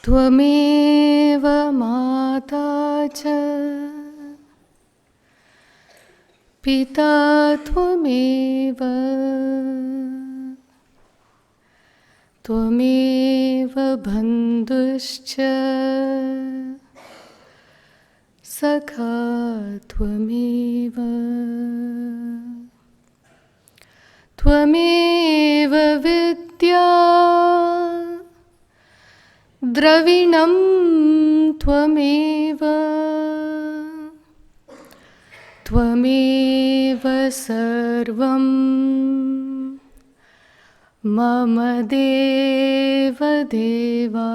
त्वमेव माता च पिता त्वमेव त्वमेव बन्धुश्च सखा त्वमेव त्वमेव विद्या द्रविणं त्वमेव त्वमेव सर्वं मम देव देवा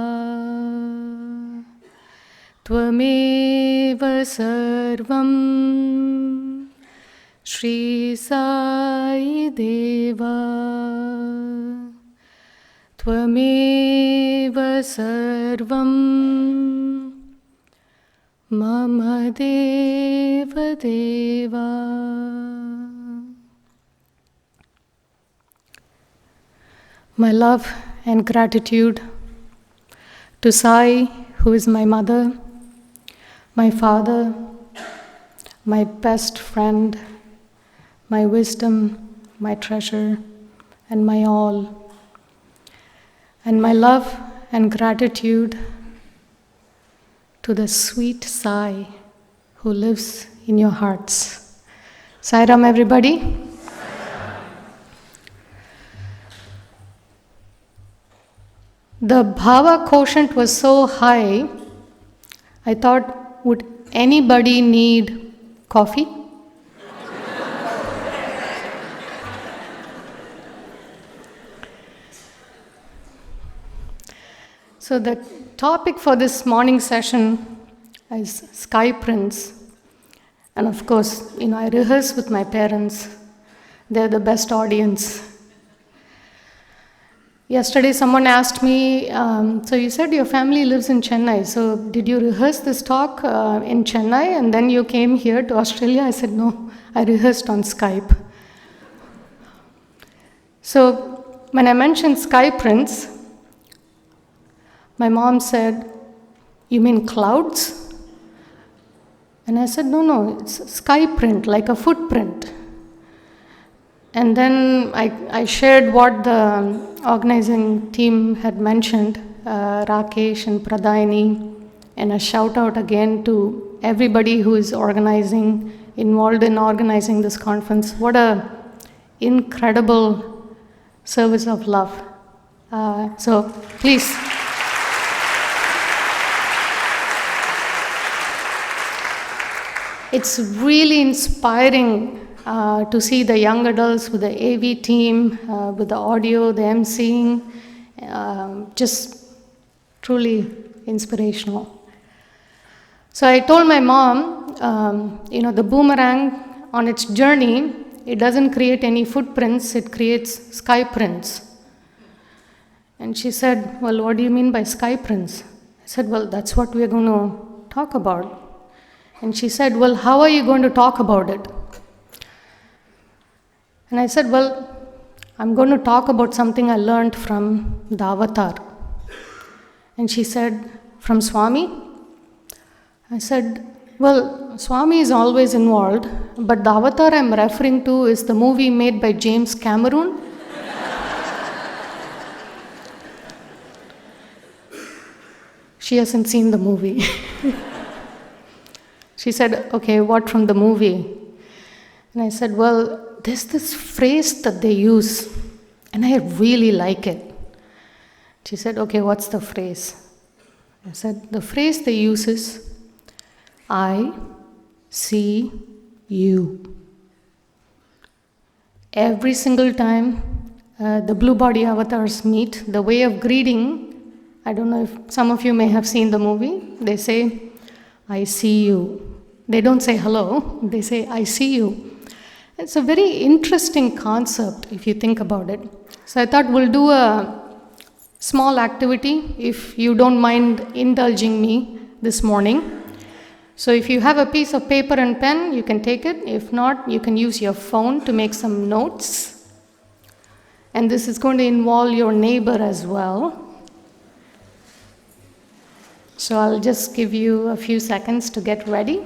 त्वमेव सर्वं श्री साई देवा त्वमेव सर्वं मम देव देवा. My love and gratitude to Sai, who is my mother, my father, my best friend, my wisdom, my treasure, and my all. And my love and gratitude to the sweet Sai who lives in your hearts. Sai Ram, everybody. The bhava quotient was so high, I thought, would anybody need coffee? So the topic for this morning session is Skyprints. And of course, I rehearse with my parents. They're the best audience. Yesterday someone asked me, so you said your family lives in Chennai, so did you rehearse this talk in Chennai and then you came here to Australia? I said, no, I rehearsed on Skype. So when I mentioned Skyprints, my mom said, you mean clouds? And I said, no, it's a skyprint, like a footprint. And then I shared what the organizing team had mentioned, Rakesh and Pradayani, and a shout out again to everybody who is involved in organizing this conference. What a incredible service of love. So please. It's really inspiring to see the young adults with the AV team, with the audio, the emceeing, just truly inspirational. So I told my mom, the boomerang on its journey, it doesn't create any footprints, it creates skyprints. And she said, well, what do you mean by skyprints? I said, well, that's what we're going to talk about. And she said, well, how are you going to talk about it? And I said, well, I'm going to talk about something I learned from the Avatar. And she said, from Swami? I said, well, Swami is always involved, but the Avatar I'm referring to is the movie made by James Cameron. She hasn't seen the movie. She said, okay, what from the movie? And I said, well, there's this phrase that they use, and I really like it. She said, okay, what's the phrase? I said, the phrase they use is, I see you. Every single time the blue body avatars meet, the way of greeting, I don't know if some of you may have seen the movie, they say, I see you. They don't say hello, they say, I see you. It's a very interesting concept if you think about it. So I thought we'll do a small activity if you don't mind indulging me this morning. So if you have a piece of paper and pen, you can take it. If not, you can use your phone to make some notes. And this is going to involve your neighbor as well. So I'll just give you a few seconds to get ready.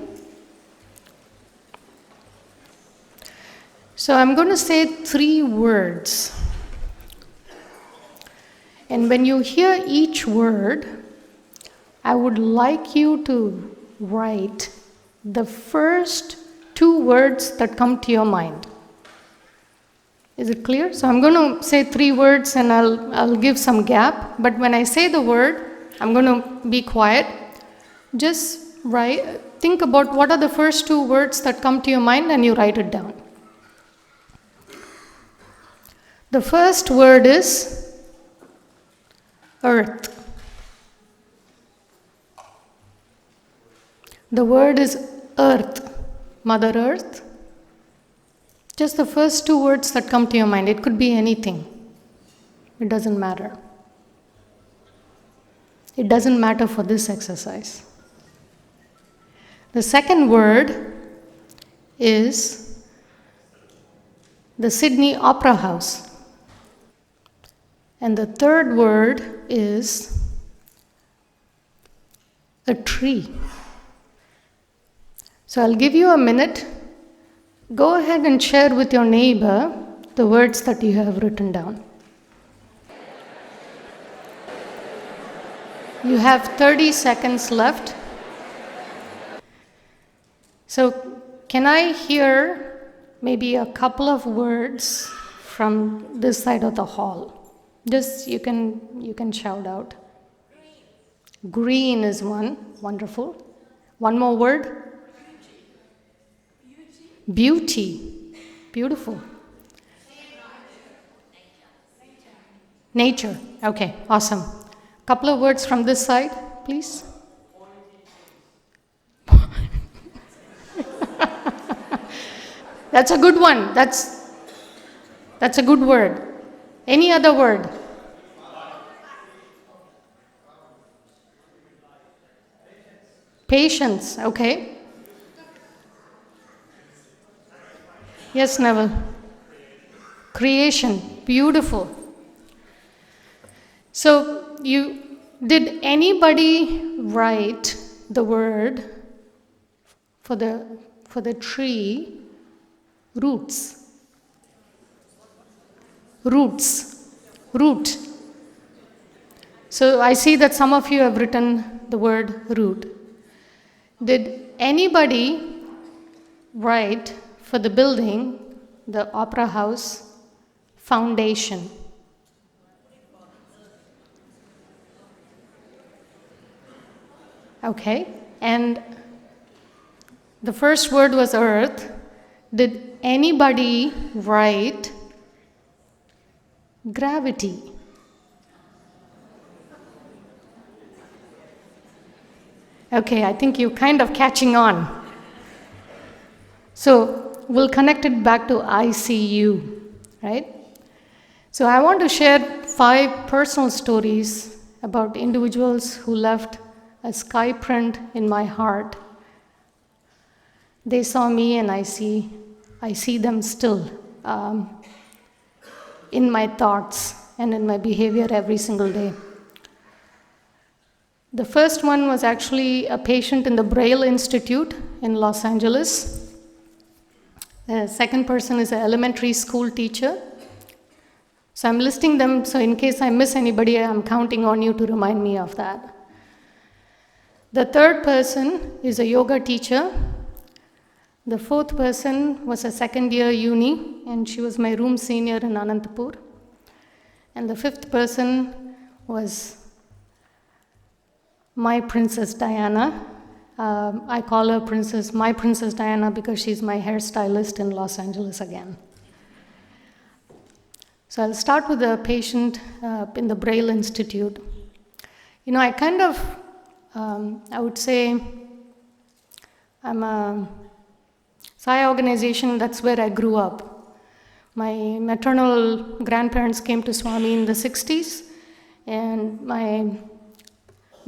So I'm going to say 3 words. And when you hear each word, I would like you to write the first 2 words that come to your mind. Is it clear? So I'm going to say 3 words and I'll give some gap. But when I say the word, I'm going to be quiet. Just think about what are the first 2 words that come to your mind and you write it down. The first word is earth. The word is earth, Mother Earth. Just the first 2 words that come to your mind. It could be anything. It doesn't matter. It doesn't matter for this exercise. The second word is the Sydney Opera House. And the third word is a tree. So I'll give you a minute. Go ahead and share with your neighbor the words that you have written down. You have 30 seconds left. So can I hear maybe a couple of words from this side of the hall? Just you can shout out. Green is one. Wonderful. One more word. Beauty. Beautiful. Nature. Okay, awesome. Couple of words from this side, please. That's a good one. That's a good word. Any other word? Patience. Okay. Yes, Neville. Creation. Beautiful. So, did anybody write the word for the tree roots? Roots. Root. So I see that some of you have written the word root. Did anybody write for the building, the Opera House, foundation? Okay, and the first word was earth. Did anybody write gravity? Okay, I think you're kind of catching on. So we'll connect it back to ICU, right? So I want to share 5 personal stories about individuals who left a skyprint in my heart. They saw me and I see them still in my thoughts and in my behavior every single day. The first one was actually a patient in the Braille Institute in Los Angeles. The second person is an elementary school teacher. So I'm listing them, so in case I miss anybody, I'm counting on you to remind me of that. The third person is a yoga teacher. The fourth person was a second-year uni, and she was my room senior in Anantapur. And the fifth person was my Princess Diana. I call her my Princess Diana because she's my hairstylist in Los Angeles again. So I'll start with the patient in the Braille Institute. I kind of, I would say, I'm a Sai organization, that's where I grew up. My maternal grandparents came to Swami in the 60s, and my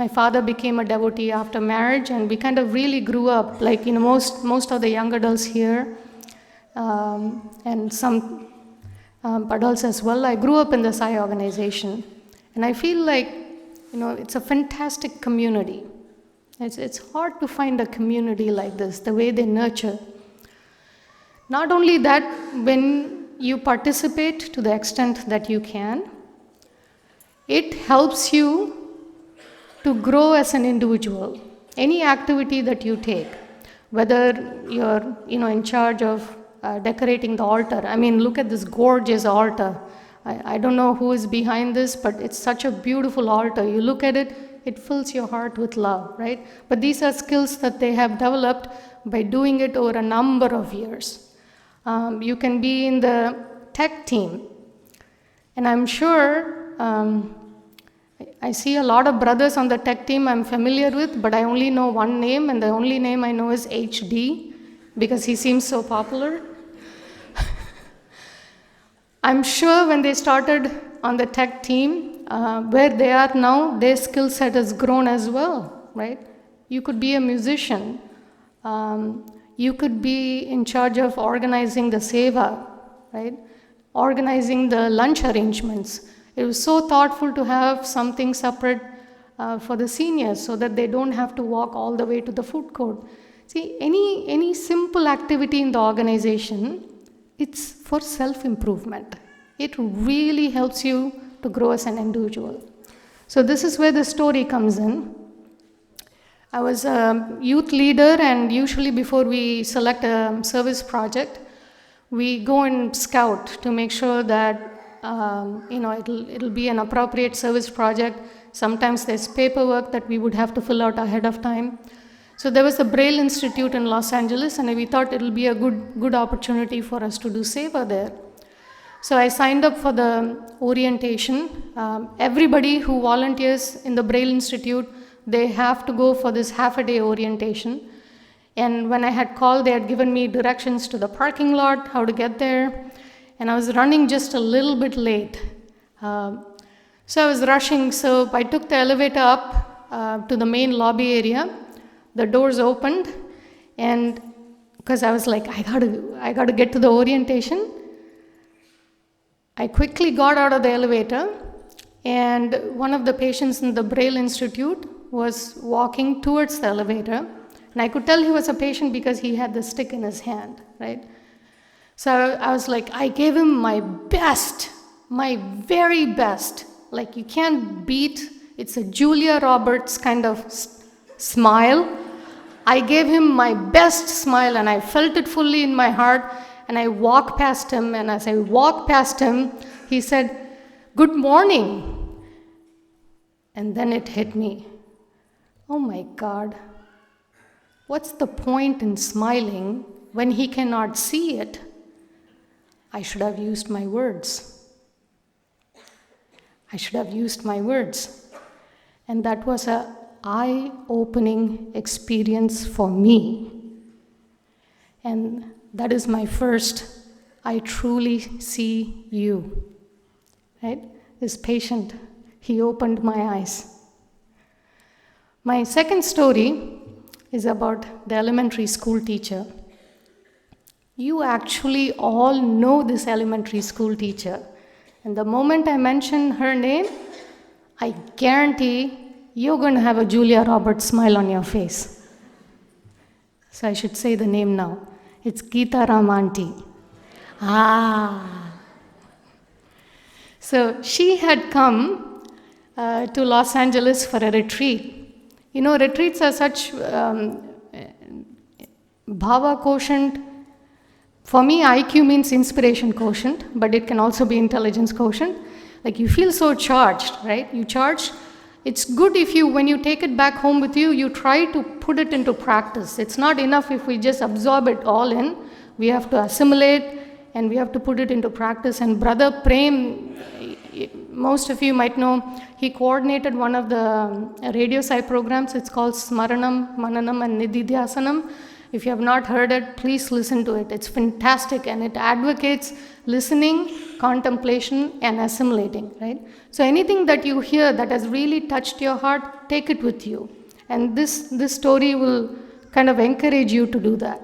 father became a devotee after marriage, and we kind of really grew up, like most of the young adults here, and some adults as well. I grew up in the Sai organization, and I feel like, it's a fantastic community. It's hard to find a community like this, the way they nurture. Not only that, when you participate to the extent that you can, it helps you to grow as an individual. Any activity that you take, whether you're in charge of decorating the altar. I mean, look at this gorgeous altar. I don't know who is behind this, but it's such a beautiful altar. You look at it, it fills your heart with love, right? But these are skills that they have developed by doing it over a number of years. You can be in the tech team. And I'm sure I see a lot of brothers on the tech team I'm familiar with, but I only know one name, and the only name I know is HD, because he seems so popular. I'm sure when they started on the tech team, where they are now, their skill set has grown as well, right? You could be a musician. You could be in charge of organizing the seva, right? Organizing the lunch arrangements. It was so thoughtful to have something separate for the seniors so that they don't have to walk all the way to the food court. See, any simple activity in the organization, it's for self-improvement. It really helps you to grow as an individual. So this is where the story comes in. I was a youth leader, and usually before we select a service project, we go and scout to make sure that it'll be an appropriate service project. Sometimes there's paperwork that we would have to fill out ahead of time. So there was a Braille Institute in Los Angeles, and we thought it'll be a good opportunity for us to do seva there. So I signed up for the orientation. Everybody who volunteers in the Braille Institute, they have to go for this half-a-day orientation. And when I had called, they had given me directions to the parking lot, how to get there. And I was running just a little bit late. So I was rushing, so I took the elevator up to the main lobby area. The doors opened, and because I was like, I gotta get to the orientation, I quickly got out of the elevator, and one of the patients in the Braille Institute was walking towards the elevator, and I could tell he was a patient because he had the stick in his hand, right? So I was like, I gave him my best, my very best. Like, you can't beat, it's a Julia Roberts kind of smile. I gave him my best smile, and I felt it fully in my heart, and I walked past him, and as I walked past him, he said, "Good morning." And then it hit me. Oh my God, what's the point in smiling when he cannot see it? I should have used my words. I should have used my words. And that was an eye-opening experience for me. And that is my first, I truly see you. Right? This patient, he opened my eyes. My second story is about the elementary school teacher. You actually all know this elementary school teacher. And the moment I mention her name, I guarantee you're going to have a Julia Roberts smile on your face. So I should say the name now. It's Geeta Ram Aunty. So she had come to Los Angeles for a retreat. You know, retreats are such bhava quotient. For me, IQ means inspiration quotient, but it can also be intelligence quotient. Like, you feel so charged, right? You charge. It's good if you, when you take it back home with you, you try to put it into practice. It's not enough if we just absorb it all in. We have to assimilate, and we have to put it into practice. And Brother Prem, most of you might know, he coordinated one of the radio Sai programs. It's called Smaranam, Mananam, and Nididhyasanam. If you have not heard it, please listen to it. It's fantastic, and it advocates listening, contemplation, and assimilating, right? So anything that you hear that has really touched your heart, take it with you. And this story will kind of encourage you to do that.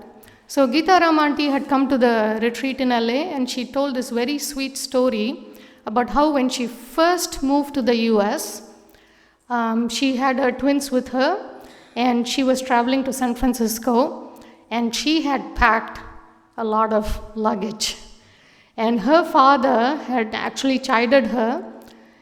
So Geeta Ram Aunty had come to the retreat in LA, and she told this very sweet story about how when she first moved to the US, she had her twins with her, and she was traveling to San Francisco, and she had packed a lot of luggage. And her father had actually chided her,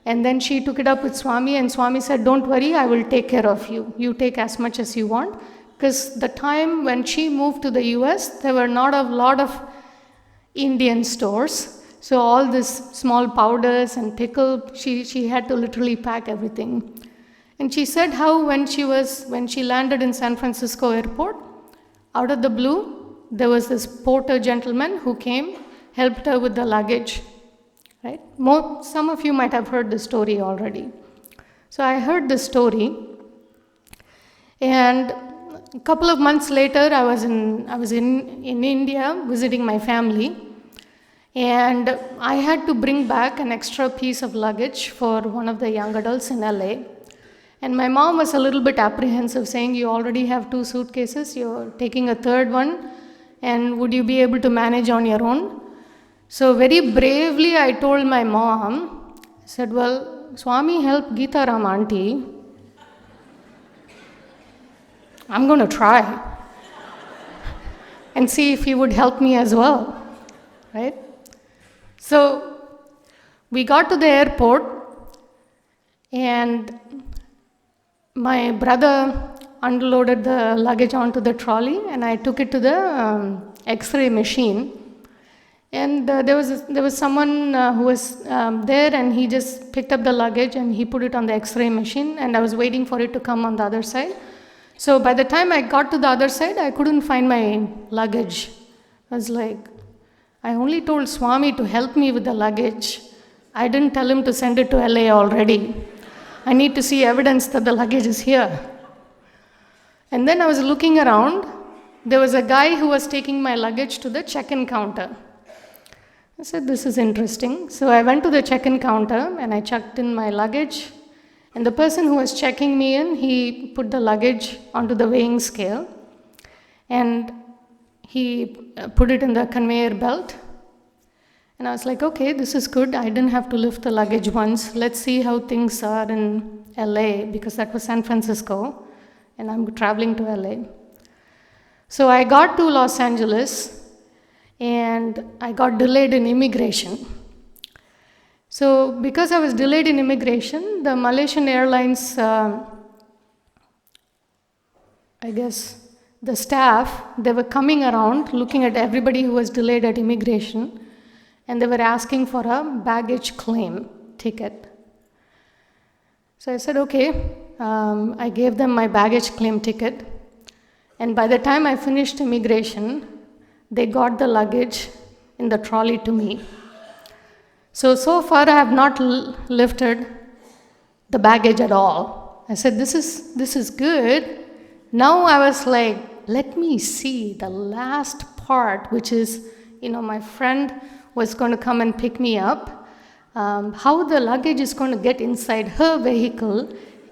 and then she took it up with Swami, and Swami said, "Don't worry, I will take care of you. You take as much as you want." Because the time when she moved to the US, there were not a lot of Indian stores. So all this small powders and pickle, she had to literally pack everything. And she said how when she landed in San Francisco airport, out of the blue, there was this porter gentleman who came, helped her with the luggage. Right? Some of you might have heard the story already. So I heard the story, and a couple of months later, I was in India visiting my family, and I had to bring back an extra piece of luggage for one of the young adults in LA. And my mom was a little bit apprehensive, saying, "You already have 2 suitcases, you're taking a third one, and would you be able to manage on your own?" So very bravely I told my mom, I said, "Well, Swami helped Geeta Ram auntie. I'm going to try and see if he would help me as well." Right? So we got to the airport, and my brother unloaded the luggage onto the trolley, and I took it to the X-ray machine. And there was someone who was there, and he just picked up the luggage and he put it on the X-ray machine, and I was waiting for it to come on the other side. So by the time I got to the other side, I couldn't find my luggage. I was like, I only told Swami to help me with the luggage. I didn't tell him to send it to LA already. I need to see evidence that the luggage is here. And then I was looking around. There was a guy who was taking my luggage to the check-in counter. I said, "This is interesting." So I went to the check-in counter and I checked in my luggage. And the person who was checking me in, he put the luggage onto the weighing scale. And he put it in the conveyor belt. And I was like, okay, this is good. I didn't have to lift the luggage once. Let's see how things are in LA, because that was San Francisco. And I'm traveling to LA. So I got to Los Angeles, and I got delayed in immigration. So because I was delayed in immigration, the Malaysian Airlines, I guess, the staff, they were coming around looking at everybody who was delayed at immigration, and they were asking for a baggage claim ticket. So I said, okay. I gave them my baggage claim ticket, and by the time I finished immigration, they got the luggage in the trolley to me. So far I have not lifted the baggage at all. I said, this is good. Now I was like, let me see the last part, which is, my friend was going to come and pick me up, how the luggage is going to get inside her vehicle,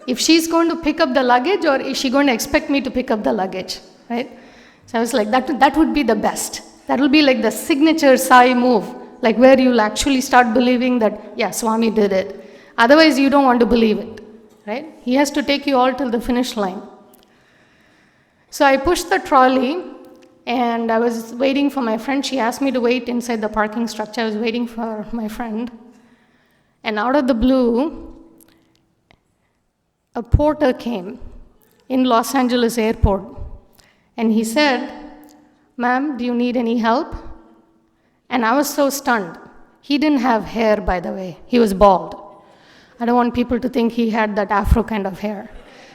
if she's going to pick up the luggage, or is she going to expect me to pick up the luggage, right? So I was like, that would be the best. That will be like the signature Sai move, like where you'll actually start believing that, yeah, Swami did it. Otherwise, you don't want to believe it, right? He has to take you all till the finish line. So I pushed the trolley, and I was waiting for my friend. She asked me to wait inside the parking structure. I was waiting for my friend. And out of the blue, a porter came in Los Angeles airport. And he said, "Ma'am, do you need any help?" And I was so stunned. He didn't have hair, by the way. He was bald. I don't want people to think he had that afro kind of hair.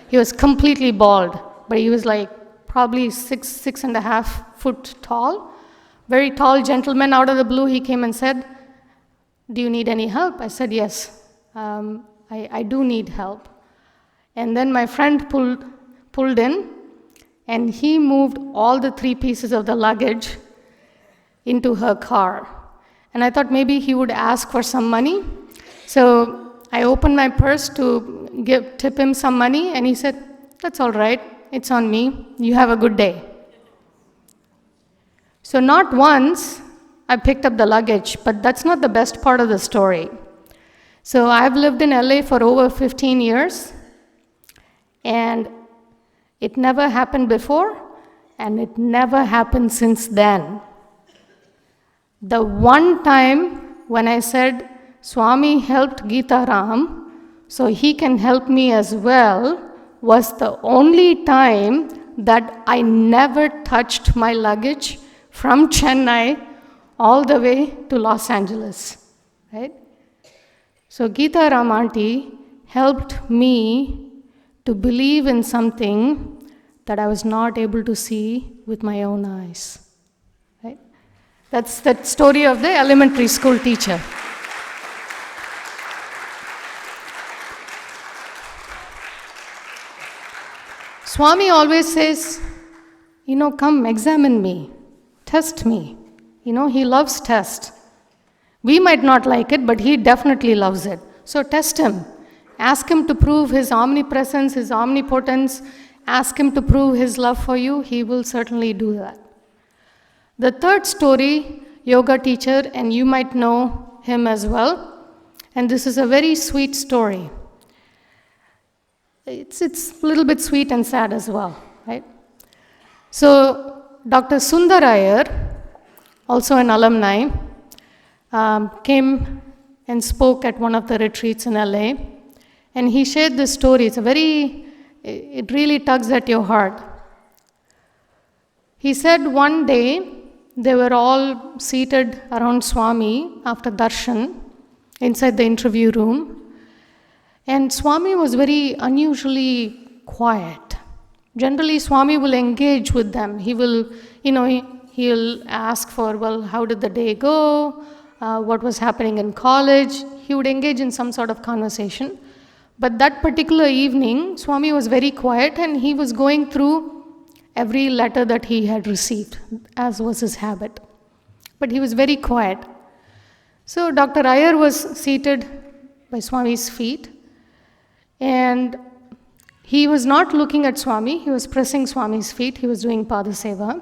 He was completely bald, but he was like probably 6.5 foot tall. Very tall gentleman. Out of the blue, he came and said, "Do you need any help?" I said, "Yes, I do need help." And then my friend pulled in, and he moved all the 3 pieces of the luggage into her car. And I thought maybe he would ask for some money. So I opened my purse to tip him some money, and he said, "That's all right, it's on me. You have a good day." So not once I picked up the luggage, but that's not the best part of the story. So I've lived in LA for over 15 years, and It never happened before, and it never happened since then. The one time when I said, Swami helped Geeta Ram, so he can help me as well, was the only time that I never touched my luggage from Chennai all the way to Los Angeles, right? So Geeta Ram auntie helped me to believe in something that I was not able to see with my own eyes, right? That's the story of the elementary school teacher. Swami always says, come examine me, test me. He loves test. We might not like it, but he definitely loves it. So test him. Ask him to prove his omnipresence, his omnipotence. Ask him to prove his love for you. He will certainly do that. The third story, yoga teacher, and you might know him as well. And this is a very sweet story. It's a little bit sweet and sad as well, right? So Dr. Sundar Iyer, also an alumni, came and spoke at one of the retreats in LA, and he shared this story. It really tugs at your heart. He said one day they were all seated around Swami after darshan inside the interview room, and Swami was very unusually quiet. Generally, Swami will engage with them. He will, he'll ask for, how did the day go? What was happening in college? He would engage in some sort of conversation. But that particular evening, Swami was very quiet, and he was going through every letter that he had received, as was his habit. But he was very quiet. So Dr. Iyer was seated by Swami's feet, and he was not looking at Swami. He was pressing Swami's feet. He was doing Pada Seva.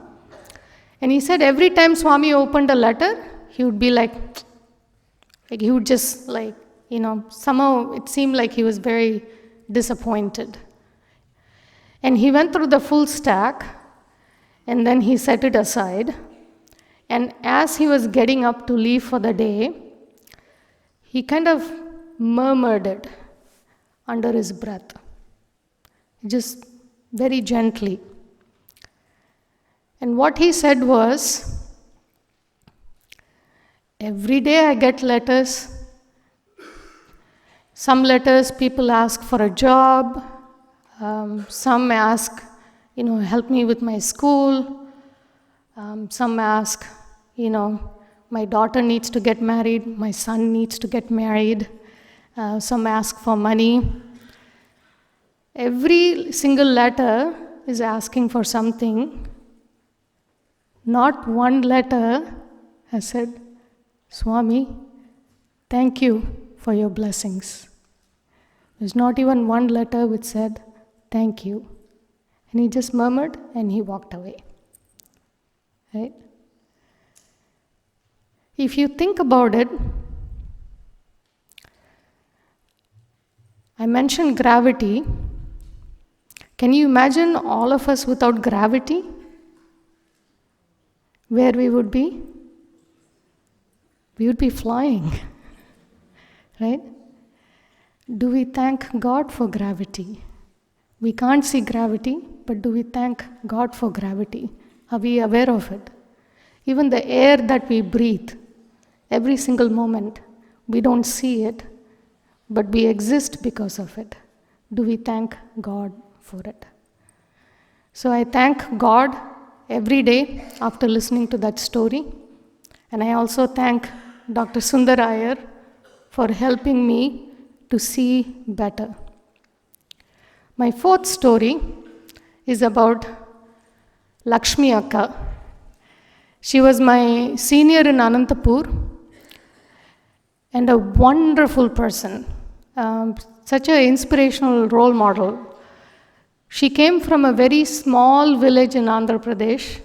And he said every time Swami opened a letter, he would be like he would just somehow it seemed like he was very disappointed. And he went through the full stack, and then he set it aside. And as he was getting up to leave for the day, he kind of murmured it under his breath, just very gently. And what he said was, every day I get letters. Some letters people ask for a job. Some ask, help me with my school. Some ask, my daughter needs to get married. My son needs to get married. Some ask for money. Every single letter is asking for something. Not one letter has said, Swami, thank you for your blessings. There's not even one letter which said, thank you. And he just murmured and he walked away. Right? If you think about it, I mentioned gravity. Can you imagine all of us without gravity? Where we would be? We would be flying, right? Do we thank God for gravity? We can't see gravity, but do we thank God for gravity? Are we aware of it? Even the air that we breathe, every single moment, we don't see it, but we exist because of it. Do we thank God for it? So I thank God every day after listening to that story. And I also thank Dr. Sundar Iyer for helping me to see better. My fourth story is about Lakshmi Akka. She was my senior in Anantapur and a wonderful person, such an inspirational role model. She came from a very small village in Andhra Pradesh,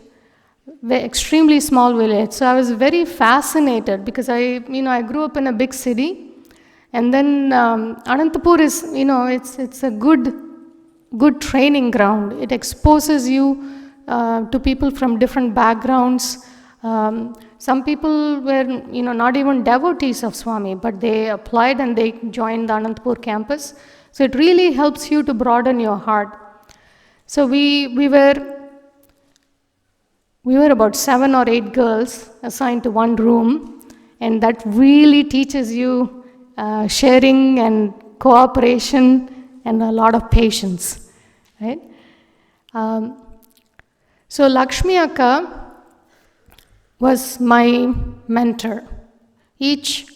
extremely small village. So I was very fascinated because I grew up in a big city, and then Anantapur is, it's a good good training ground. It exposes you to people from different backgrounds. Some people were, not even devotees of Swami, but they applied and they joined the Anantapur campus. So it really helps you to broaden your heart. So we were about 7 or 8 girls assigned to one room, and that really teaches you sharing and cooperation and a lot of patience, right? So Lakshmi Akka was my mentor. Each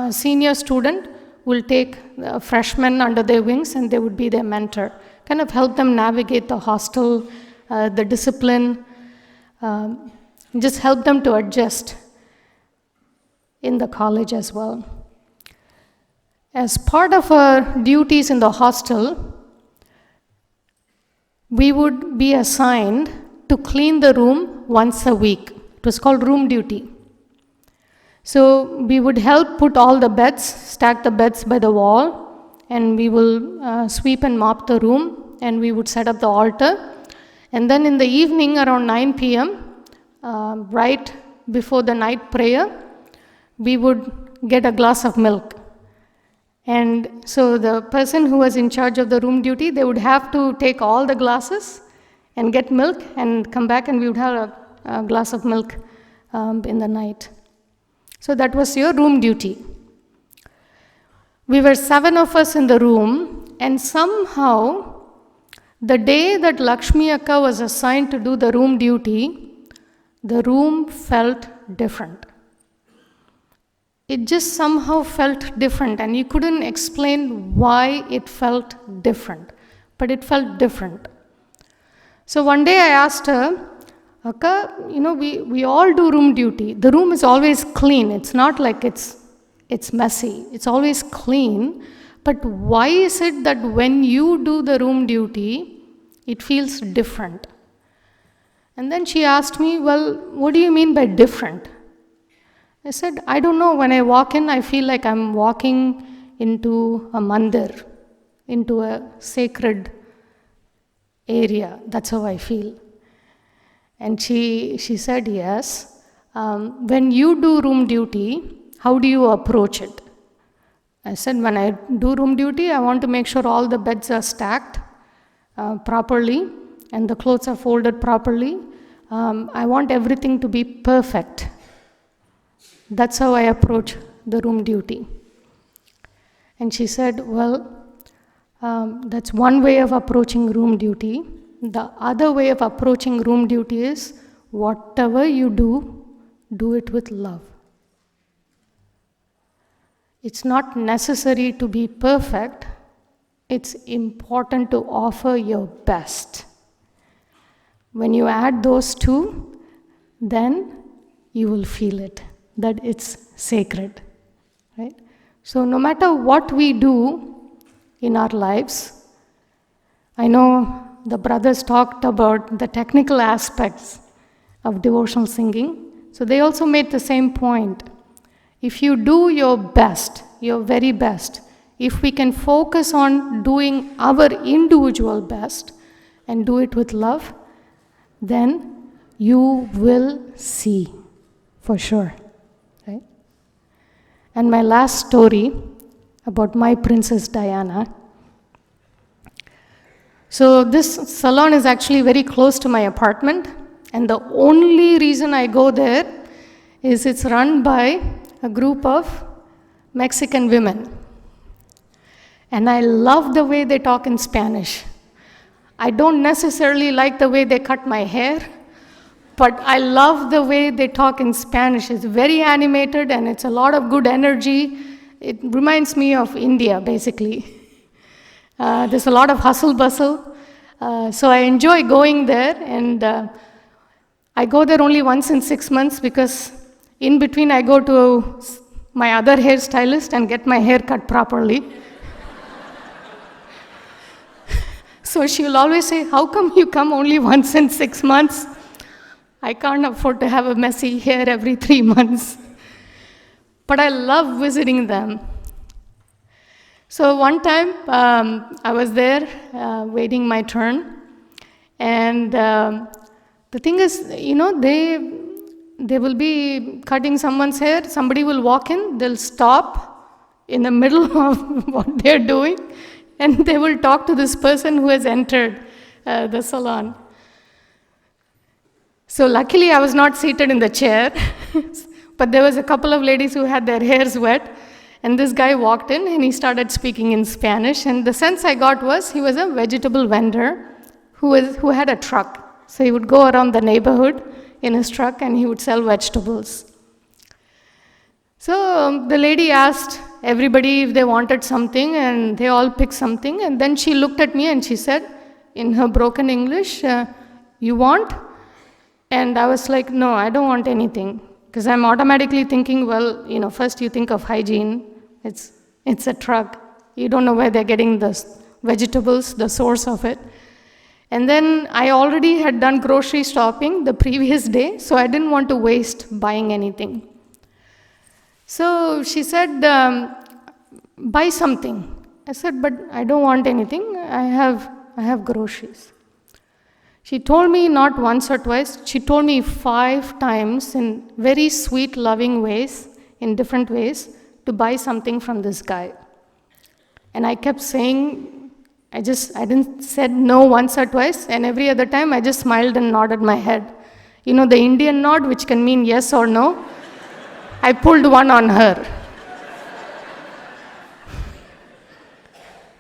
senior student will take a freshman under their wings, and they would be their mentor. Kind of help them navigate the hostel, the discipline, just help them to adjust in the college as well. As part of our duties in the hostel, we would be assigned to clean the room once a week. It was called room duty. So we would help put all the beds, stack the beds by the wall, and we will sweep and mop the room, and we would set up the altar. And then in the evening around 9 p.m., right before the night prayer, we would get a glass of milk. And so the person who was in charge of the room duty, they would have to take all the glasses and get milk and come back, and we would have a glass of milk in the night. So that was your room duty. We were 7 of us in the room, and somehow the day that Lakshmi Akka was assigned to do the room duty, the room felt different. It just somehow felt different, and you couldn't explain why it felt different, but it felt different. So one day I asked her, Akka, we all do room duty. The room is always clean. It's not like it's messy. It's always clean. But why is it that when you do the room duty, it feels different? And then she asked me, well, what do you mean by different? I said, I don't know. When I walk in, I feel like I'm walking into a mandir, into a sacred area. That's how I feel. And she said, yes. When you do room duty, how do you approach it? I said, when I do room duty, I want to make sure all the beds are stacked properly and the clothes are folded properly. I want everything to be perfect. That's how I approach the room duty. And she said, well, that's one way of approaching room duty. The other way of approaching room duty is whatever you do it with love. It's not necessary to be perfect. It's important to offer your best. When you add those two, then you will feel it, that it's sacred, right? So no matter what we do in our lives, I know the brothers talked about the technical aspects of devotional singing, so they also made the same point. If you do your best, your very best, if we can focus on doing our individual best and do it with love, then you will see, for sure, right? And my last story about my Princess Diana. So this salon is actually very close to my apartment, and the only reason I go there is it's run by a group of Mexican women. And I love the way they talk in Spanish. I don't necessarily like the way they cut my hair, but I love the way they talk in Spanish. It's very animated and it's a lot of good energy. It reminds me of India, basically. There's a lot of hustle bustle. So I enjoy going there, and I go there only once in 6 months because in between I go to my other hairstylist and get my hair cut properly. So she will always say, how come you come only once in 6 months? I can't afford to have a messy hair every 3 months. But I love visiting them. So one time, I was there waiting my turn, and the thing is, they will be cutting someone's hair, somebody will walk in, they'll stop in the middle of what they're doing, and they will talk to this person who has entered the salon. So luckily I was not seated in the chair, but there was a couple of ladies who had their hairs wet, and this guy walked in and he started speaking in Spanish, and the sense I got was he was a vegetable vendor who had a truck. So he would go around the neighborhood in his truck and he would sell vegetables. So the lady asked everybody if they wanted something, and they all picked something, and then she looked at me and she said in her broken English, "You want?" And I was like, "No, I don't want anything." Because I'm automatically thinking, well, first you think of hygiene. It's a truck. You don't know where they're getting the vegetables, the source of it. And then I already had done grocery shopping the previous day, so I didn't want to waste buying anything. So she said, "Buy something." I said, "But I don't want anything. I have groceries." She told me not once or twice, she told me 5 times in very sweet, loving ways, in different ways, to buy something from this guy. And I kept saying, I didn't said no once or twice, and every other time I just smiled and nodded my head. The Indian nod, which can mean yes or no. I pulled one on her.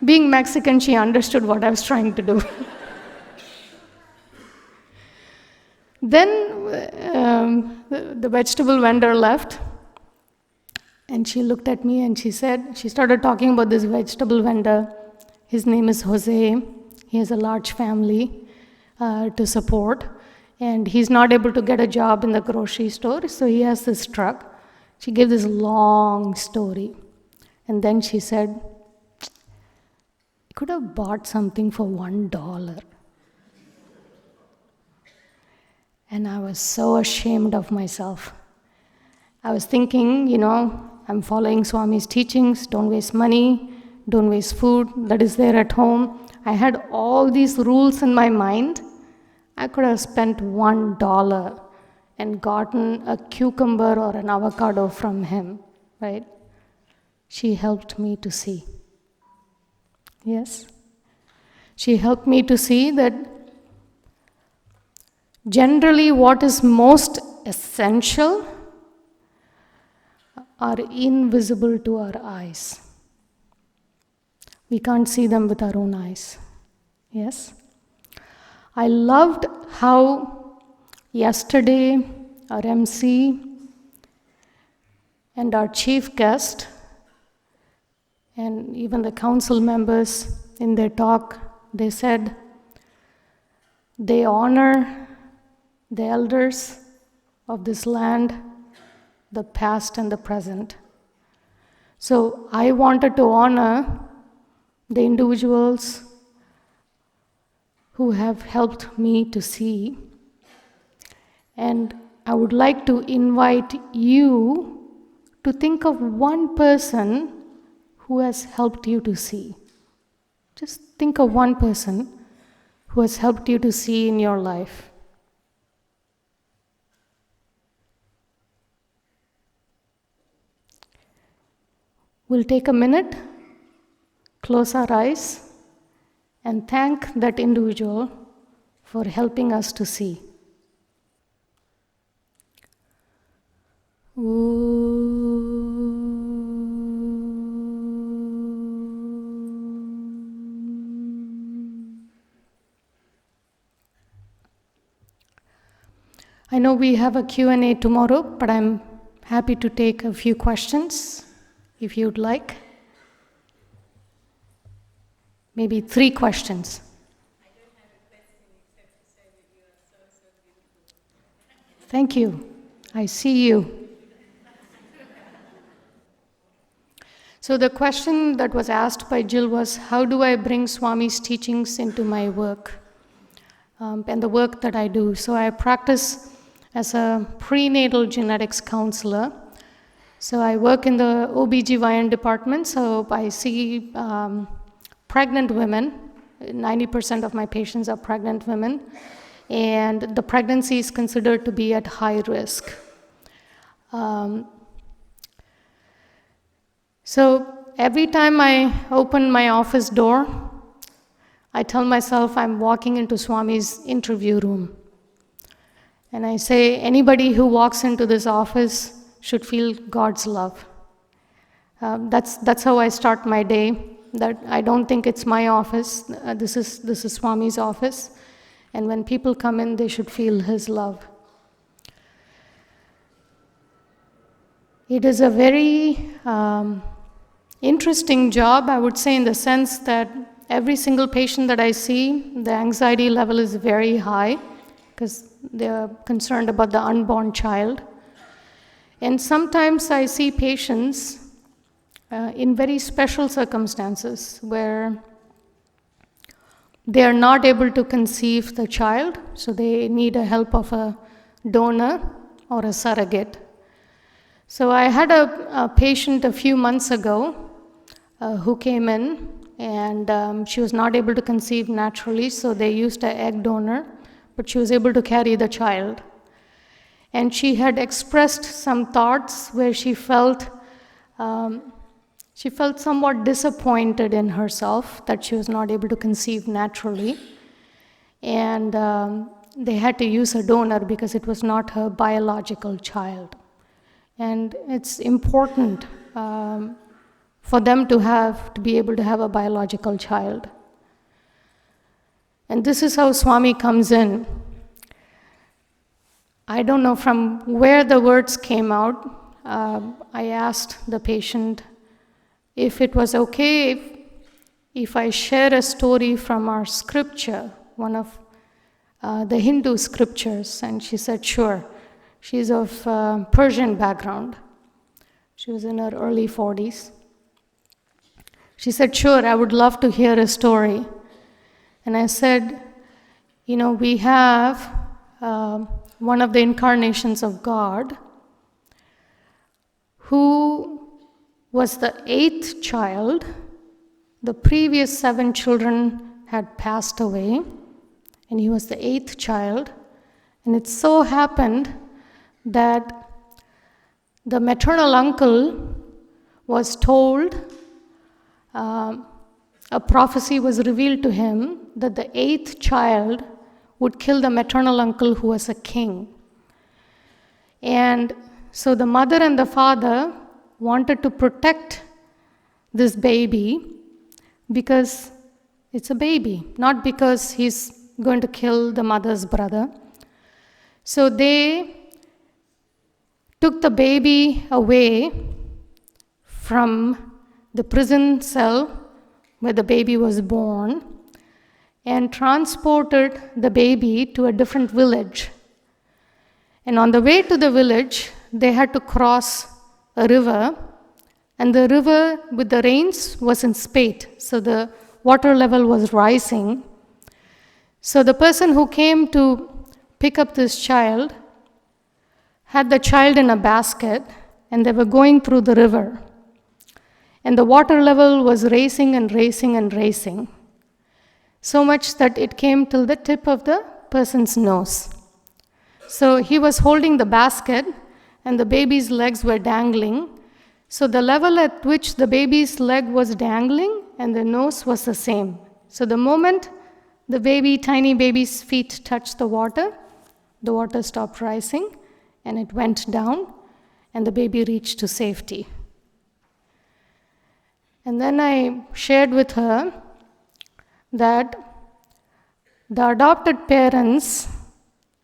Being Mexican, she understood what I was trying to do. Then the vegetable vendor left, and she looked at me and she started talking about this vegetable vendor. His name is Jose. He has a large family to support, and he's not able to get a job in the grocery store, so he has this truck. She gave this long story, and then she said, "You could have bought something for $1. And I was so ashamed of myself. I was thinking, I'm following Swami's teachings, don't waste money, don't waste food that is there at home. I had all these rules in my mind. I could have spent $1 and gotten a cucumber or an avocado from him, right? She helped me to see. Yes? She helped me to see that generally what is most essential are invisible to our eyes. We can't see them with our own eyes. Yes? I loved how yesterday our MC and our chief guest and even the council members in their talk, they said they honor the elders of this land, the past and the present. So I wanted to honor the individuals who have helped me to see, and I would like to invite you to think of one person who has helped you to see. Just think of one person who has helped you to see in your life. We'll take a minute, close our eyes, and thank that individual for helping us to see. I know we have a Q&A tomorrow, but I'm happy to take a few questions if you'd like. Maybe 3 questions. I don't have a question except to say that you are so beautiful. Thank you. I see you. So the question that was asked by Jill was, how do I bring Swami's teachings into my work and the work that I do? So I practice as a prenatal genetics counselor. So I work in the OBGYN department, so I see pregnant women. 90% of my patients are pregnant women, and the pregnancy is considered to be at high risk. So every time I open my office door, I tell myself I'm walking into Swami's interview room. And I say, anybody who walks into this office should feel God's love. That's how I start my day, that I don't think it's my office. This is Swami's office. And when people come in, they should feel his love. It is a very interesting job, I would say, in the sense that every single patient that I see, the anxiety level is very high because they're concerned about the unborn child. And sometimes I see patients in very special circumstances where they are not able to conceive the child, so they need the help of a donor or a surrogate. So I had a patient a few months ago who came in, and she was not able to conceive naturally, so they used an egg donor, but she was able to carry the child. And she had expressed some thoughts where she felt somewhat disappointed in herself that she was not able to conceive naturally. And they had to use a donor because it was not her biological child. And it's important for them to be able to have a biological child. And this is how Swami comes in. I don't know from where the words came out. I asked the patient if it was okay if I share a story from our scripture, one of the Hindu scriptures, and she said, sure. She's of Persian background. She was in her early 40s. She said, sure, I would love to hear a story. And I said, we have one of the incarnations of God who was the 8th child. The previous 7 children had passed away, and he was the 8th child. And it so happened that the maternal uncle was told, a prophecy was revealed to him that the 8th child would kill the maternal uncle who was a king. And so the mother and the father wanted to protect this baby because it's a baby, not because he's going to kill the mother's brother. So they took the baby away from the prison cell where the baby was born and transported the baby to a different village. And on the way to the village, they had to cross a river, and the river with the rains was in spate, so the water level was rising. So the person who came to pick up this child had the child in a basket, and they were going through the river. And the water level was racing and racing and racing, so much that it came till the tip of the person's nose. So he was holding the basket, and the baby's legs were dangling. So the level at which the baby's leg was dangling and the nose was the same. So the moment the tiny baby's feet touched the water stopped rising, and it went down, and the baby reached to safety. And then I shared with her that the adopted parents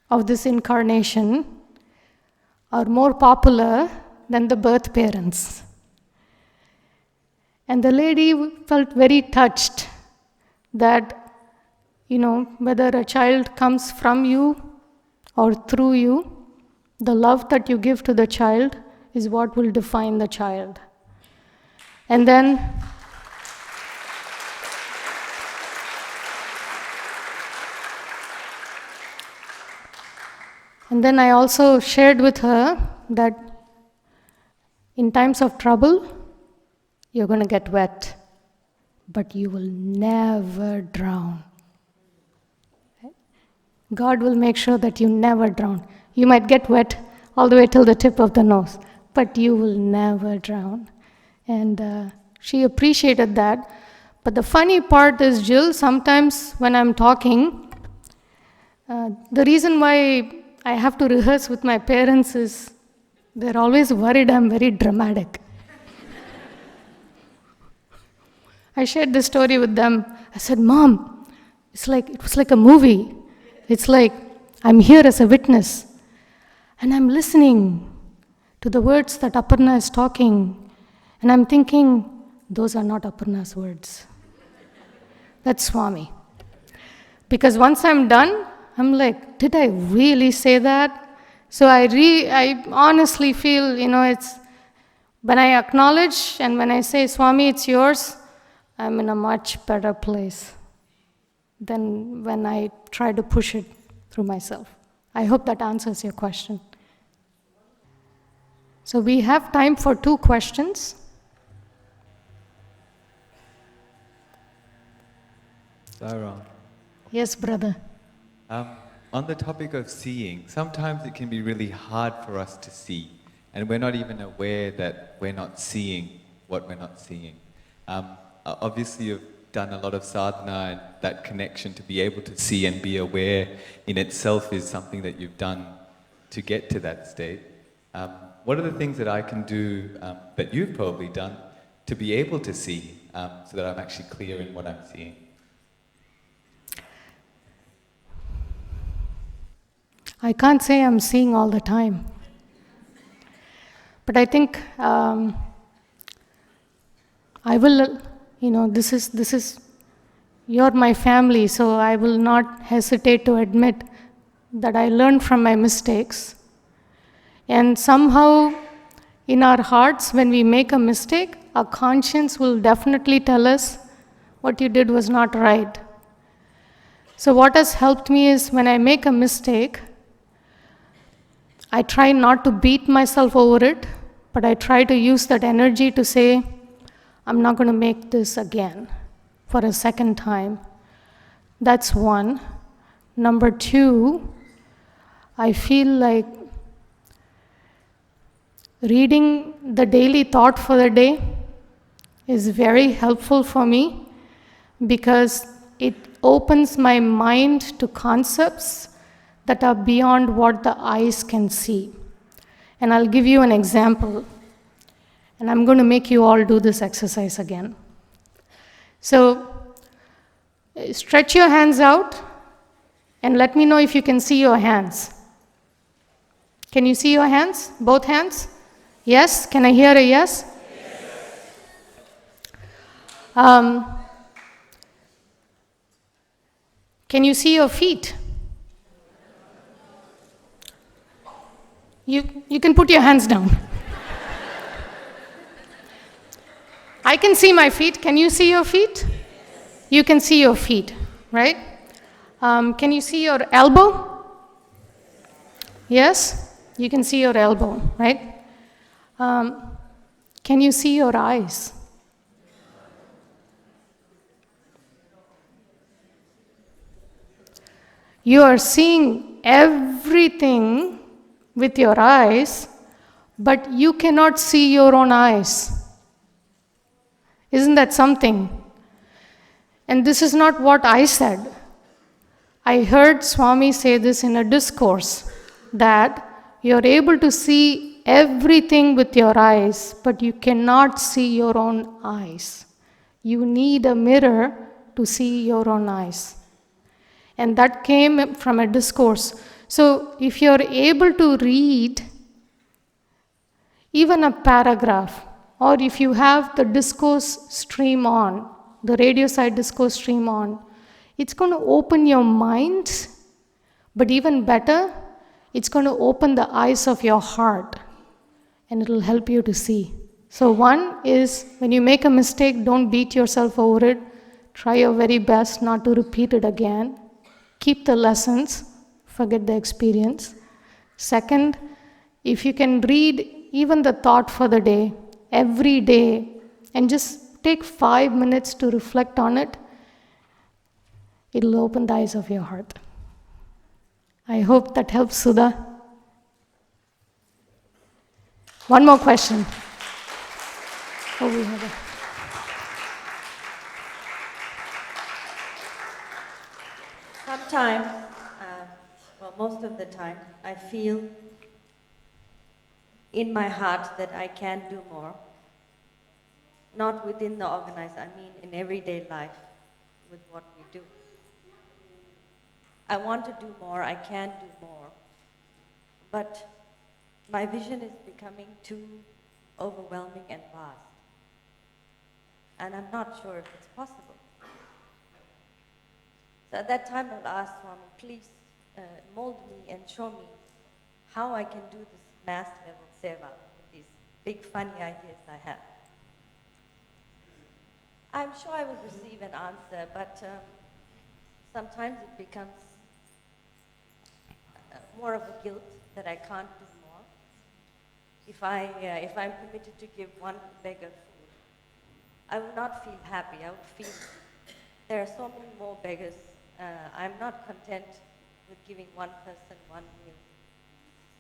of this incarnation are more popular than the birth parents. And the lady felt very touched that, whether a child comes from you or through you, the love that you give to the child is what will define the child. And then I also shared with her that in times of trouble, you're going to get wet, but you will never drown. God will make sure that you never drown. You might get wet all the way till the tip of the nose, but you will never drown. And she appreciated that. But the funny part is, Jill, sometimes when I'm talking, the reason why I have to rehearse with my parents is they're always worried I'm very dramatic. I shared this story with them. I said, Mom, it was like a movie. It's like I'm here as a witness, and I'm listening to the words that Aparna is talking, and I'm thinking, those are not Aparna's words. That's Swami. Because once I'm done, I'm like, did I really say that? So I honestly feel, it's when I acknowledge and when I say, Swami, it's yours, I'm in a much better place than when I try to push it through myself. I hope that answers your question. So we have time for 2 questions. Saira. Yes, brother. On the topic of seeing, sometimes it can be really hard for us to see, and we're not even aware that we're not seeing what we're not seeing. Obviously, you've done a lot of sadhana, and that connection to be able to see and be aware in itself is something that you've done to get to that state. What are the things that I can do that you've probably done to be able to see so that I'm actually clear in what I'm seeing? I can't say I'm seeing all the time. But I think I will, this is, you're my family, so I will not hesitate to admit that I learned from my mistakes. And somehow, in our hearts, when we make a mistake, our conscience will definitely tell us what you did was not right. So what has helped me is when I make a mistake, I try not to beat myself over it, but I try to use that energy to say, I'm not going to make this again for a second time. That's one. Number 2, I feel like reading the daily thought for the day is very helpful for me because it opens my mind to concepts that are beyond what the eyes can see. And I'll give you an example. And I'm going to make you all do this exercise again. So, stretch your hands out and let me know if you can see your hands. Can you see your hands? Both hands? Yes? Can I hear a yes? Yes. Can you see your feet? You can put your hands down. I can see my feet. Can you see your feet? You can see your feet, right? Can you see your elbow? Yes? You can see your elbow, right? Can you see your eyes? You are seeing everything with your eyes, but you cannot see your own eyes. Isn't that something? And this is not what I said. I heard Swami say this in a discourse, that you're able to see everything with your eyes, but you cannot see your own eyes. You need a mirror to see your own eyes. And that came from a discourse. So if you're able to read even a paragraph, or if you have the discourse stream on, the radio side discourse stream on, it's going to open your mind, but even better, it's going to open the eyes of your heart, and it'll help you to see. So one is, when you make a mistake, don't beat yourself over it. Try your very best not to repeat it again. Keep the lessons, forget the experience. Second, if you can read even the thought for the day, every day, and just take 5 minutes to reflect on it, it'll open the eyes of your heart. I hope that helps, Sudha. One more question. Oh, we have a... Sometimes, well, most of the time, I feel in my heart that I can do more. Not within the organized, I mean in everyday life with what we do. I want to do more, I can do more. But my vision is becoming too overwhelming and vast. And I'm not sure if it's possible. So at that time I'll ask Swami, please mold me and show me how I can do this mass level seva with these big funny ideas I have. I'm sure I will receive an answer, but sometimes it becomes more of a guilt that I can't do more. If I'm permitted to give one beggar food, I will not feel happy. I would feel there are so many more beggars. I'm not content with giving one person one meal.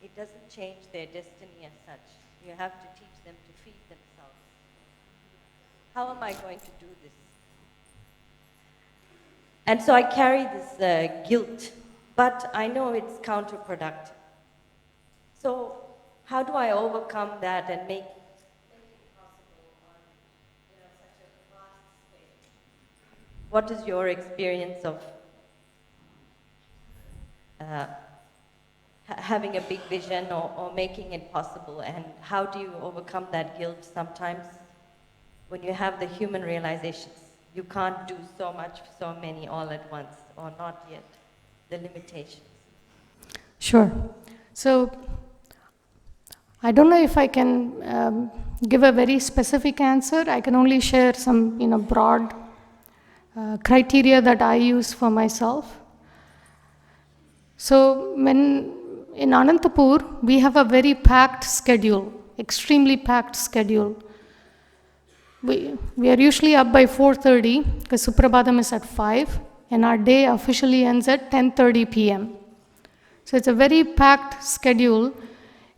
It doesn't change their destiny as such. You have to teach them to feed themselves. How am I going to do this? And so I carry this guilt, but I know it's counterproductive. So how do I overcome that and make it possible on such a vast space? What is your experience of having a big vision or making it possible, and how do you overcome that guilt sometimes when you have the human realizations? You can't do so much, so many all at once, or not yet, the limitations. Sure. So, I don't know if I can give a very specific answer. I can only share some, broad criteria that I use for myself. So, when in Anantapur, we have a very packed schedule, extremely packed schedule. We are usually up by 4:30 because Suprabhadam is at 5, and our day officially ends at 10:30 p.m. So it's a very packed schedule,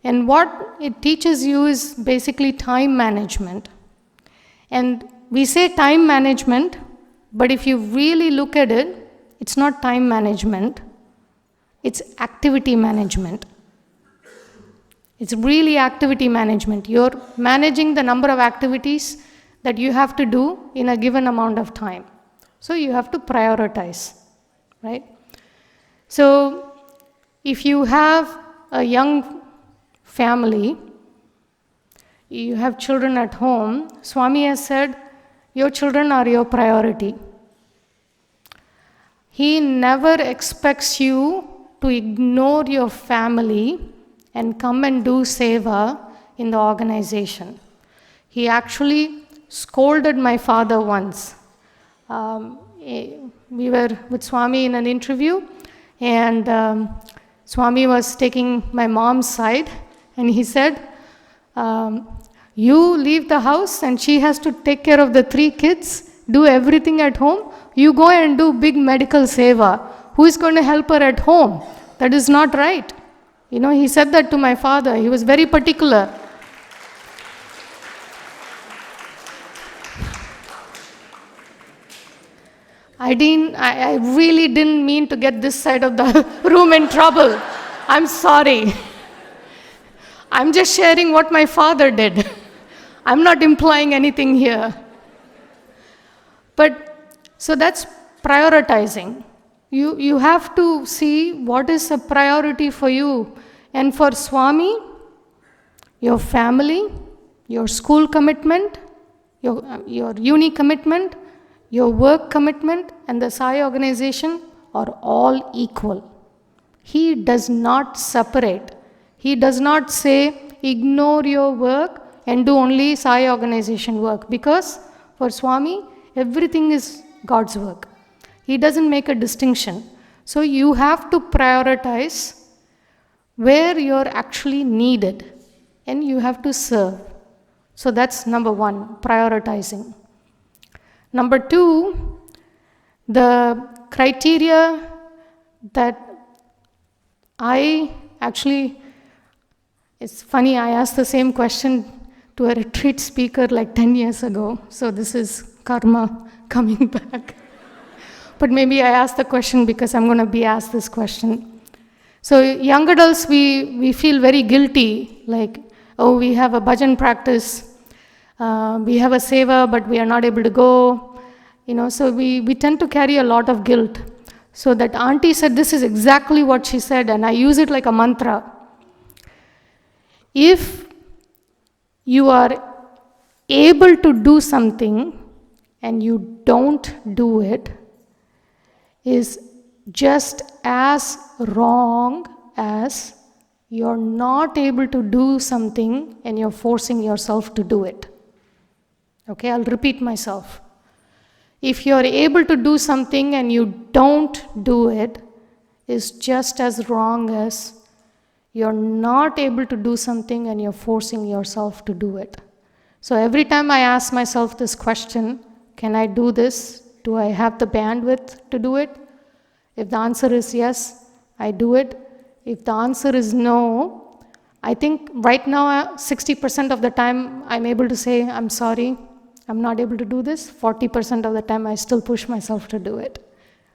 and what it teaches you is basically time management. And we say time management, but if you really look at it, it's not time management, it's activity management. It's really activity management. You're managing the number of activities that you have to do in a given amount of time. So you have to prioritize, right? So if you have a young family, you have children at home, Swami has said, your children are your priority. He never expects you to ignore your family and come and do seva in the organization. He actually scolded my father once. We were with Swami in an interview, and Swami was taking my mom's side, and he said, you leave the house and she has to take care of the 3 kids, do everything at home. You go and do big medical seva. Who is going to help her at home? That is not right. He said that to my father. He was very particular. I really didn't mean to get this side of the room in trouble. I'm sorry. I'm just sharing what my father did. I'm not implying anything here. But, so that's prioritizing. You have to see what is a priority for you. And for Swami, your family, your school commitment, your uni commitment, your work commitment, and the Sai organization are all equal. He does not separate. He does not say, ignore your work and do only Sai organization work. Because for Swami, everything is God's work. He doesn't make a distinction. So you have to prioritize where you're actually needed. and you have to serve. So that's number one, prioritizing. Number two, the criteria that it's funny, I asked the same question to a retreat speaker like 10 years ago. So this is karma coming back. But maybe I asked the question because I'm going to be asked this question. So young adults, we feel very guilty, like, oh, we have a bhajan practice, we have a seva, but we are not able to go. So we tend to carry a lot of guilt. So that auntie said, this is exactly what she said, and I use it like a mantra. If you are able to do something and you don't do it, is just as wrong as you're not able to do something and you're forcing yourself to do it. Okay, I'll repeat myself. If you're able to do something and you don't do it, is just as wrong as you're not able to do something and you're forcing yourself to do it. So every time I ask myself this question, can I do this? Do I have the bandwidth to do it? If the answer is yes, I do it. If the answer is no, I think right now 60% of the time I'm able to say, I'm sorry, I'm not able to do this. 40% of the time I still push myself to do it.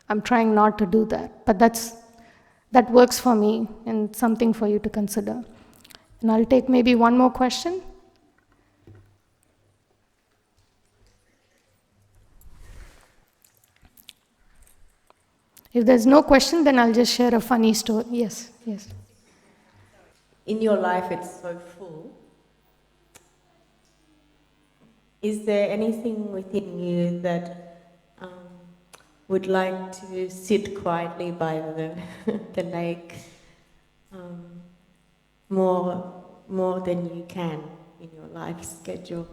I'm trying not to do that. But that works for me and something for you to consider. And I'll take maybe one more question. If there's no question, then I'll just share a funny story. Yes. In your life, it's so full. Is there anything within you that would like to sit quietly by the lake more than you can in your life schedule?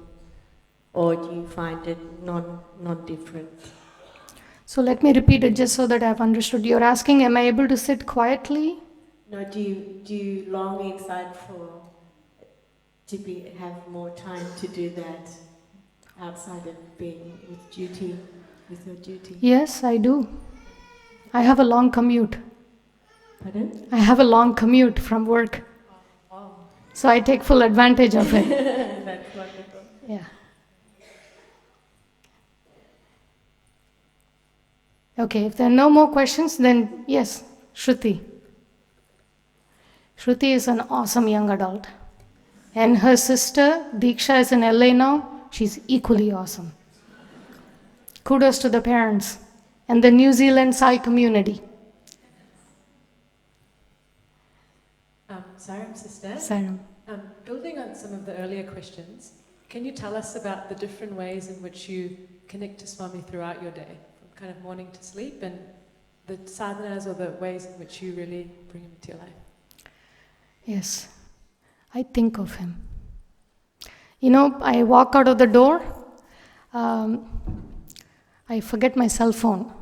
Or do you find it not different? So let me repeat it just so that I've understood. You're asking, am I able to sit quietly? No, do you long inside have more time to do that outside of being with your duty? Yes, I do. I have a long commute. Pardon? I have a long commute from work. Oh. So I take full advantage of it. That's wonderful. Yeah. Okay, if there are no more questions, then yes, Shruti. Shruti is an awesome young adult. And her sister, Diksha, is in LA now. She's equally awesome. Kudos to the parents and the New Zealand Sai community. Saram, sister. Saram. Building on some of the earlier questions, can you tell us about the different ways in which you connect to Swami throughout your day, from kind of morning to sleep, and the sadhanas or the ways in which you really bring him into your life? Yes, I think of him. I walk out of the door, I forget my cell phone.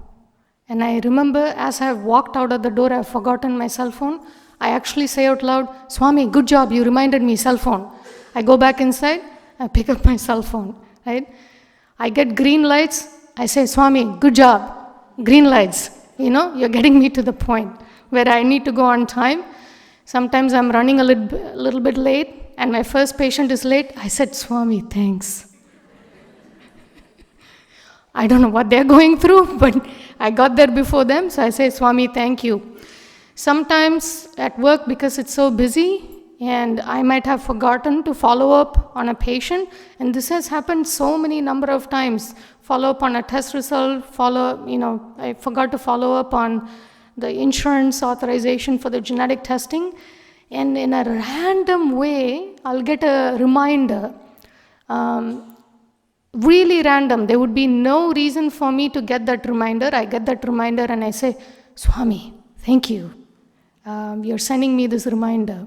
And I remember as I have walked out of the door, I've forgotten my cell phone. I actually say out loud, Swami, good job, you reminded me, cell phone. I go back inside, I pick up my cell phone, right? I get green lights, I say, Swami, good job, green lights. You're getting me to the point where I need to go on time. Sometimes I'm running a little bit late, and my first patient is late. I said, Swami, thanks. I don't know what they're going through, but I got there before them, so I say, Swami, thank you. Sometimes at work, because it's so busy, and I might have forgotten to follow up on a patient, and this has happened so many number of times. Follow up on a test result, I forgot to follow up on the insurance authorization for the genetic testing, and in a random way, I'll get a reminder. Really random. There would be no reason for me to get that reminder. I get that reminder and I say, Swami, thank you. You're sending me this reminder.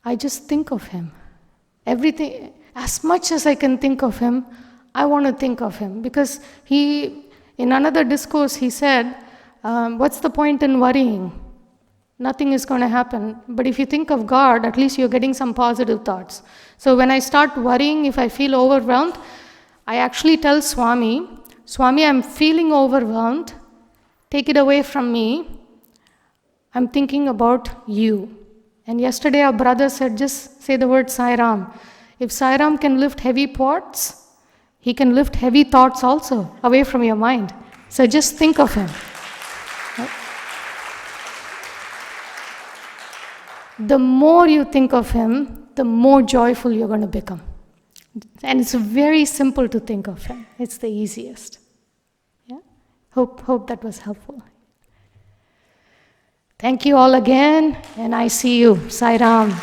I just think of him. Everything, as much as I can think of him, I want to think of him. Because in another discourse, he said, what's the point in worrying? nothing is going to happen. But if you think of God, at least you're getting some positive thoughts. So when I start worrying, if I feel overwhelmed, I actually tell Swami, Swami, I'm feeling overwhelmed. Take it away from me. I'm thinking about you. And yesterday our brother said, just say the word Sai Ram. If Sai Ram can lift heavy pots, he can lift heavy thoughts also away from your mind. So just think of him. Right? The more you think of him, the more joyful you're going to become. And it's very simple to think of him. It's the easiest. Yeah? Hope that was helpful. Thank you all again, and I see you. Sai Ram.